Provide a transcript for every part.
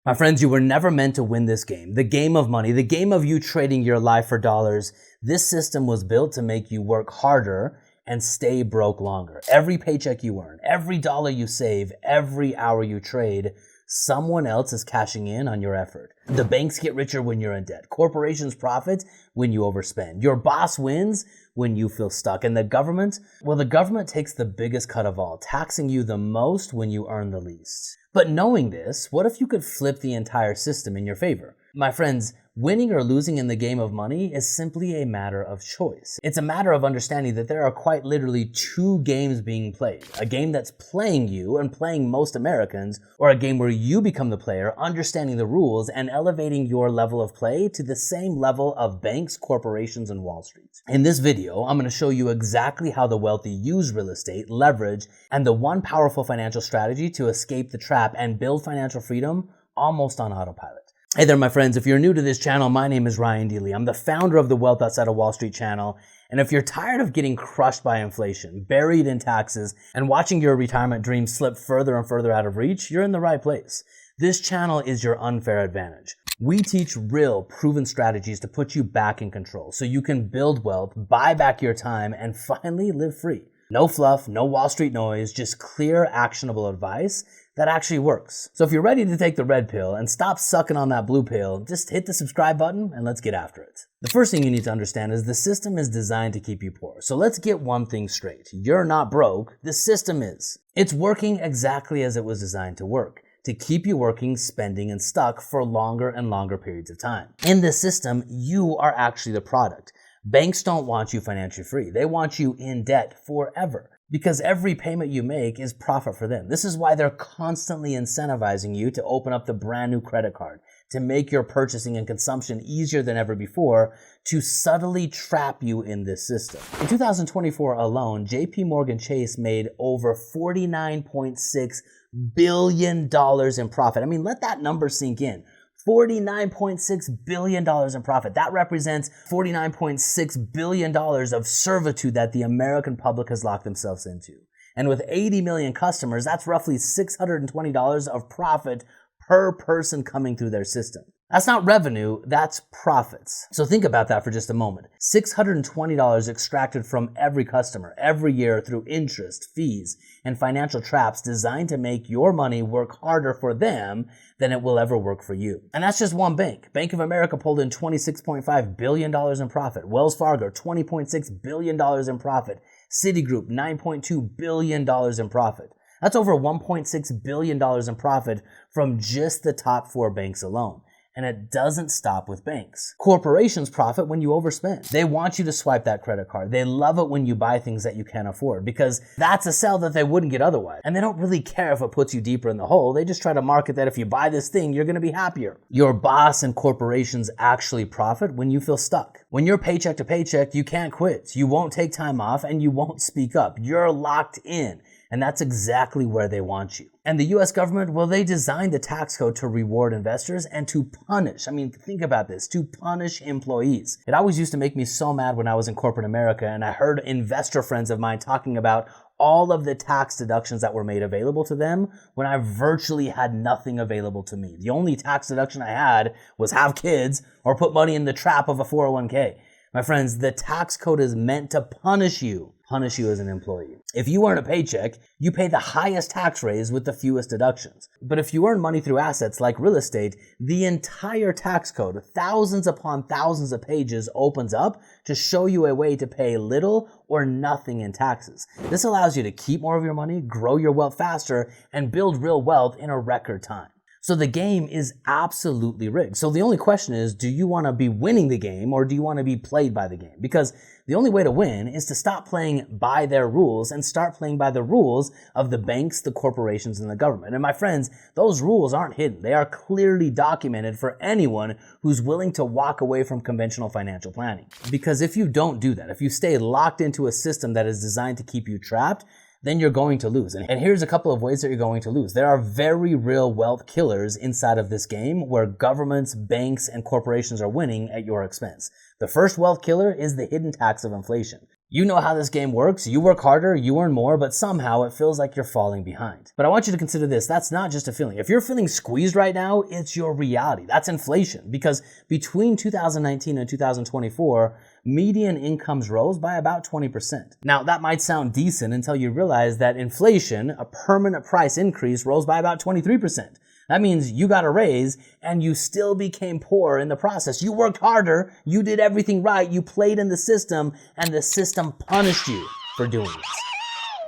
My friends, you were never meant to win this game. The game of money, the game of you trading your life for dollars. This system was built to make you work harder and stay broke longer. Every paycheck you earn, every dollar you save, every hour you trade, someone else is cashing in on your effort. The banks get richer when you're in debt. Corporations profit when you overspend. Your boss wins when you feel stuck. And the government, well, the government takes the biggest cut of all, taxing you the most when you earn the least. But knowing this, what if you could flip the entire system in your favor? My friends, winning or losing in the game of money is simply a matter of choice. It's a matter of understanding that there are quite literally two games being played. A game that's playing you and playing most Americans, or a game where you become the player, understanding the rules and elevating your level of play to the same level of banks, corporations, and Wall Street. In this video, I'm going to show you exactly how the wealthy use real estate, leverage, and the one powerful financial strategy to escape the trap and build financial freedom almost on autopilot. Hey there, my friends. If you're new to this channel, my name is Ryan Dealey. I'm the founder of the Wealth Outside of Wall Street channel. And if you're tired of getting crushed by inflation, buried in taxes, and watching your retirement dreams slip further and further out of reach, you're in the right place. This channel is your unfair advantage. We teach real, proven strategies to put you back in control so you can build wealth, buy back your time, and finally live free. No fluff, no Wall Street noise, just clear, actionable advice that actually works. So if you're ready to take the red pill and stop sucking on that blue pill, just hit the subscribe button and let's get after it. The first thing you need to understand is the system is designed to keep you poor. So let's get one thing straight. You're not broke, the system is. It's working exactly as it was designed to work, to keep you working, spending, and stuck for longer and longer periods of time. In this system, you are actually the product. Banks don't want you financially free. They want you in debt forever because every payment you make is profit for them. This is why they're constantly incentivizing you to open up the brand new credit card, to make your purchasing and consumption easier than ever before, to subtly trap you in this system. In 2024 alone, JP Morgan Chase made over $49.6 billion in profit. I mean, let that number sink in. $49.6 billion in profit. That represents $49.6 billion of servitude that the American public has locked themselves into. And with 80 million customers, that's roughly $620 of profit per person coming through their system. That's not revenue, that's profits. So think about that for just a moment. $620 extracted from every customer every year through interest, fees, and financial traps designed to make your money work harder for them than it will ever work for you. And that's just one bank. Bank of America pulled in $26.5 billion in profit. Wells Fargo, $20.6 billion in profit. Citigroup, $9.2 billion in profit. That's over $1.6 billion in profit from just the top four banks alone. And it doesn't stop with banks. Corporations profit when you overspend. They want you to swipe that credit card. They love it when you buy things that you can't afford because that's a sell that they wouldn't get otherwise. And they don't really care if it puts you deeper in the hole. They just try to market that if you buy this thing, you're gonna be happier. Your boss and corporations actually profit when you feel stuck. When you're paycheck to paycheck, you can't quit. You won't take time off and you won't speak up. You're locked in. And that's exactly where they want you. And the US government, well, they designed the tax code to reward investors and to punish, think about this, to punish employees. It always used to make me so mad when I was in corporate America and I heard investor friends of mine talking about all of the tax deductions that were made available to them when I virtually had nothing available to me. The only tax deduction I had was have kids or put money in the trap of a 401k. My friends, the tax code is meant to punish you as an employee. If you earn a paycheck, you pay the highest tax raise with the fewest deductions. But if you earn money through assets like real estate, the entire tax code, thousands upon thousands of pages, opens up to show you a way to pay little or nothing in taxes. This allows you to keep more of your money, grow your wealth faster, and build real wealth in a record time. So the game is absolutely rigged. So the only question is, do you want to be winning the game or do you want to be played by the game? Because the only way to win is to stop playing by their rules and start playing by the rules of the banks, the corporations, and the government. And my friends, those rules aren't hidden. They are clearly documented for anyone who's willing to walk away from conventional financial planning. Because if you don't do that, if you stay locked into a system that is designed to keep you trapped, then you're going to lose. And here's a couple of ways that you're going to lose. There are very real wealth killers inside of this game where governments, banks, and corporations are winning at your expense. The first wealth killer is the hidden tax of inflation. You know how this game works. You work harder, you earn more, but somehow it feels like you're falling behind. But I want you to consider this. That's not just a feeling. If you're feeling squeezed right now, it's your reality. That's inflation. Because between 2019 and 2024, median incomes rose by about 20%. Now, that might sound decent until you realize that inflation, a permanent price increase, rose by about 23%. That means you got a raise and you still became poor in the process. You worked harder, you did everything right, you played in the system, and the system punished you for doing it.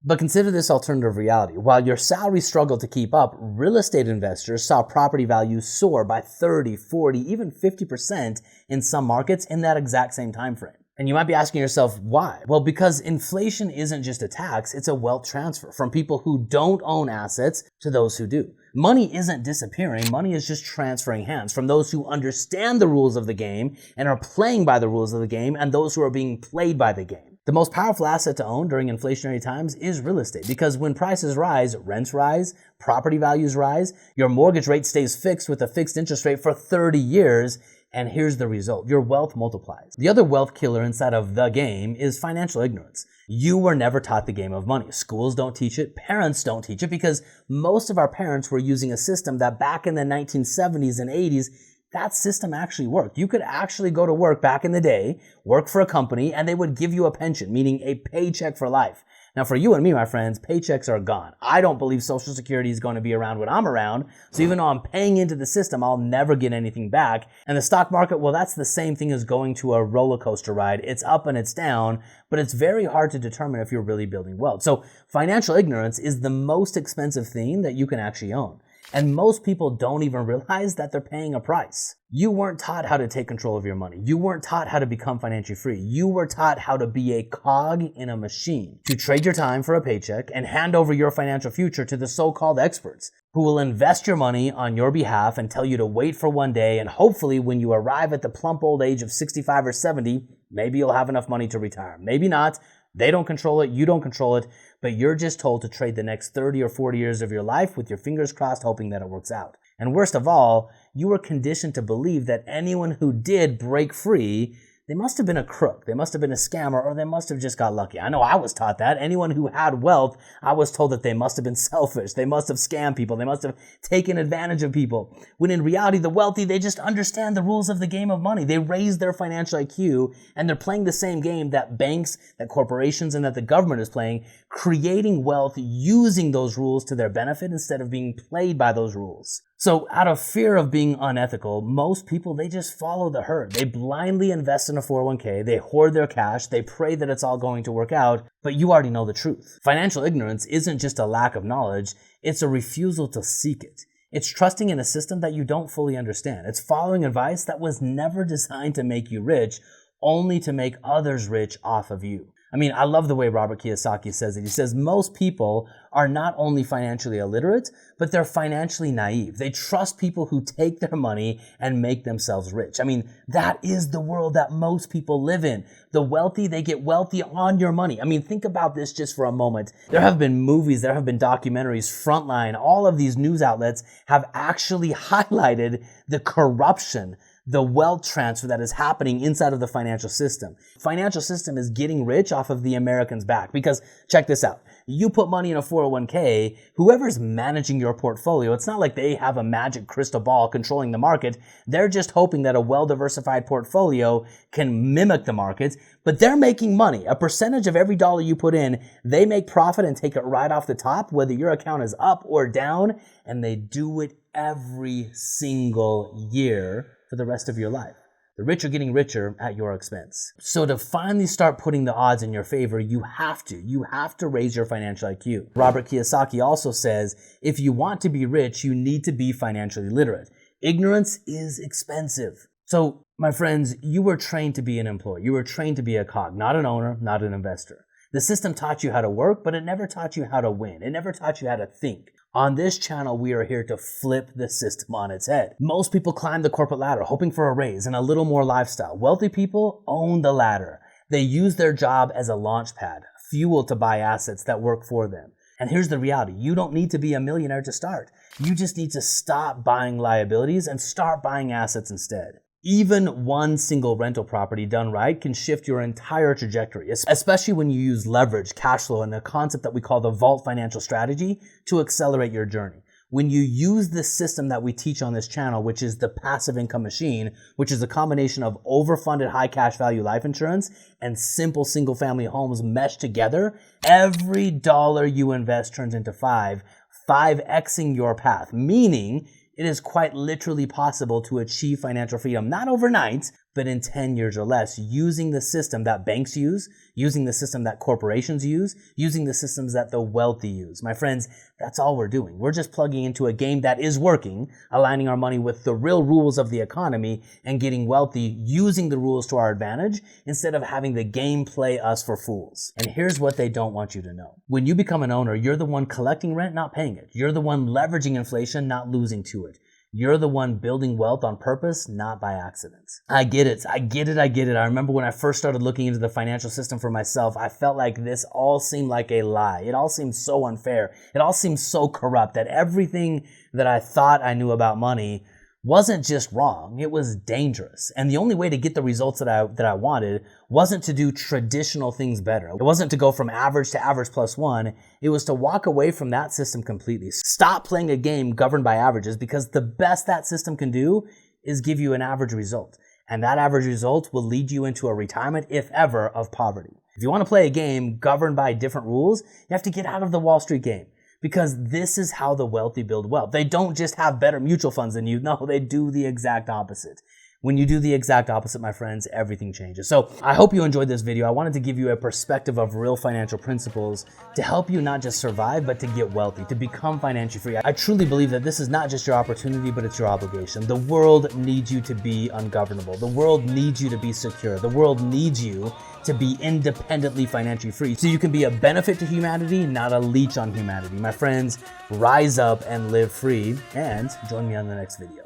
But consider this alternative reality. While your salary struggled to keep up, real estate investors saw property values soar by 30, 40, even 50% in some markets in that exact same time frame. And you might be asking yourself, why? Well, because inflation isn't just a tax, it's a wealth transfer from people who don't own assets to those who do. Money isn't disappearing, money is just transferring hands from those who understand the rules of the game and are playing by the rules of the game and those who are being played by the game. The most powerful asset to own during inflationary times is real estate, because when prices rise, rents rise, property values rise, your mortgage rate stays fixed with a fixed interest rate for 30 years, and here's the result. Your wealth multiplies. The other wealth killer inside of the game is financial ignorance. You were never taught the game of money. Schools don't teach it. Parents don't teach it, because most of our parents were using a system that back in the 1970s and 80s, that system actually worked. You could actually go to work back in the day, work for a company, and they would give you a pension, meaning a paycheck for life. Now, for you and me, my friends, paychecks are gone. I don't believe Social Security is going to be around when I'm around. So even though I'm paying into the system, I'll never get anything back. And the stock market, well, that's the same thing as going to a roller coaster ride. It's up and it's down, but it's very hard to determine if you're really building wealth. So financial ignorance is the most expensive thing that you can actually own. And most people don't even realize that they're paying a price. You weren't taught how to take control of your money. You weren't taught how to become financially free. You were taught how to be a cog in a machine, to trade your time for a paycheck and hand over your financial future to the so-called experts who will invest your money on your behalf and tell you to wait for one day, and hopefully when you arrive at the plump old age of 65 or 70, maybe you'll have enough money to retire. Maybe not. They don't control it, you don't control it, but you're just told to trade the next 30 or 40 years of your life with your fingers crossed, hoping that it works out. And worst of all, you were conditioned to believe that anyone who did break free, they must have been a crook, they must have been a scammer, or they must have just got lucky. I know I was taught that. Anyone who had wealth, I was told that they must have been selfish, they must have scammed people, they must have taken advantage of people. When in reality, the wealthy, they just understand the rules of the game of money. They raise their financial IQ, and they're playing the same game that banks, that corporations, and that the government is playing, creating wealth using those rules to their benefit instead of being played by those rules. So out of fear of being unethical, most people, they just follow the herd. They blindly invest in a 401k, they hoard their cash, they pray that it's all going to work out, but you already know the truth. Financial ignorance isn't just a lack of knowledge, it's a refusal to seek it. It's trusting in a system that you don't fully understand. It's following advice that was never designed to make you rich, only to make others rich off of you. I mean, I love the way Robert Kiyosaki says it. He says most people are not only financially illiterate, but they're financially naive. They trust people who take their money and make themselves rich. I mean, that is the world that most people live in. The wealthy, they get wealthy on your money. I mean, think about this just for a moment. There have been movies, there have been documentaries, Frontline, all of these news outlets have actually highlighted the corruption, the wealth transfer that is happening inside of the financial system. Financial system is getting rich off of the Americans' back, because check this out. You put money in a 401k, whoever's managing your portfolio, it's not like they have a magic crystal ball controlling the market. They're just hoping that a well-diversified portfolio can mimic the market, but they're making money. A percentage of every dollar you put in, they make profit and take it right off the top, whether your account is up or down, and they do it every single year for the rest of your life. The rich are getting richer at your expense. So to finally start putting the odds in your favor, you have to raise your financial IQ. Robert Kiyosaki also says, if you want to be rich, you need to be financially literate. Ignorance is expensive. So my friends, you were trained to be an employee. You were trained to be a cog, not an owner, not an investor. The system taught you how to work, but it never taught you how to win. It never taught you how to think. On this channel, we are here to flip the system on its head. Most people climb the corporate ladder hoping for a raise and a little more lifestyle. Wealthy people own the ladder. They use their job as a launch pad, fuel to buy assets that work for them. And here's the reality. You don't need to be a millionaire to start. You just need to stop buying liabilities and start buying assets instead. Even one single rental property done right can shift your entire trajectory, especially when you use leverage, cash flow, and a concept that we call the Vault financial strategy to accelerate your journey. When you use the system that we teach on this channel, which is the passive income machine, which is a combination of overfunded high cash value life insurance and simple single family homes meshed together, every dollar you invest turns into 5xing your path, meaning it is quite literally possible to achieve financial freedom, not overnight, but in 10 years or less, using the system that banks use, using the system that corporations use, using the systems that the wealthy use. My friends, that's all we're doing. We're just plugging into a game that is working, aligning our money with the real rules of the economy and getting wealthy using the rules to our advantage instead of having the game play us for fools. And here's what they don't want you to know. When you become an owner, you're the one collecting rent, not paying it. You're the one leveraging inflation, not losing to it. You're the one building wealth on purpose, not by accident. I get it. I remember when I first started looking into the financial system for myself, I felt like this all seemed like a lie. It all seemed so unfair. It all seemed so corrupt that everything that I thought I knew about money wasn't just wrong, it was dangerous. And the only way to get the results that I wanted wasn't to do traditional things better. It wasn't to go from average to average plus one. It was to walk away from that system completely. Stop playing a game governed by averages, because the best that system can do is give you an average result. And that average result will lead you into a retirement, if ever, of poverty. If you want to play a game governed by different rules, you have to get out of the Wall Street game. Because this is how the wealthy build wealth. They don't just have better mutual funds than you. No, they do the exact opposite. When you do the exact opposite, my friends, everything changes. So I hope you enjoyed this video. I wanted to give you a perspective of real financial principles to help you not just survive, but to get wealthy, to become financially free. I truly believe that this is not just your opportunity, but it's your obligation. The world needs you to be ungovernable. The world needs you to be secure. The world needs you to be independently financially free so you can be a benefit to humanity, not a leech on humanity. My friends, rise up and live free, and join me on the next video.